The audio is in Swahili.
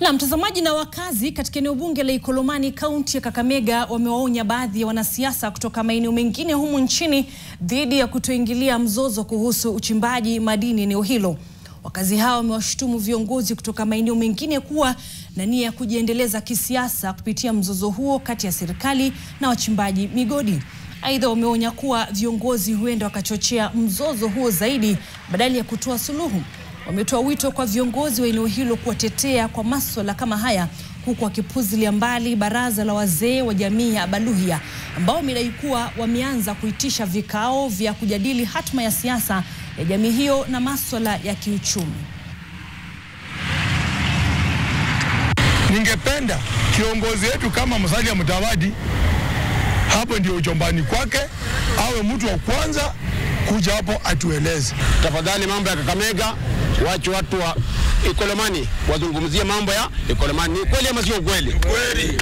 Na mtazamaji na wakazi katika eneo bunge la Ikolomani kaunti ya Kakamega wamewaonya baadhi ya wanasiasa kutoka maeneo mengine humu nchini dhidi ya kutoingilia mzozo kuhusu uchimbaji madini eneo hilo. Wakazi hao wamewashutumu viongozi kutoka maeneo mengine kuwa na nia ya kujiendeleza kisiasa kupitia mzozo huo kati ya serikali na wachimbaji migodi. Aidha, wameonya kuwa viongozi huenda wakachochea mzozo huo zaidi badala ya kutoa suluhu. Wametoa wito kwa viongozi wa eneo hilo kuwatetea kwa masuala kama haya, huku wakipuzilia mbali baraza la wazee wa jamii ya Abaluhya ambao wamedai kuwa wameanza kuitisha vikao vya kujadili hatma ya siasa ya jamii hiyo na masuala ya kiuchumi. Ningependa kiongozi wetu kama Musalia Mudavadi, hapo ndio uchombani kwake, awe mtu wa kwanza kuja hapo atueleze. Tafadhali mambo ya Kakamega, watu wa Ikolomani wazungumzie mambo ya Ikolomani. Ni kweli ama sio kweli? Kweli.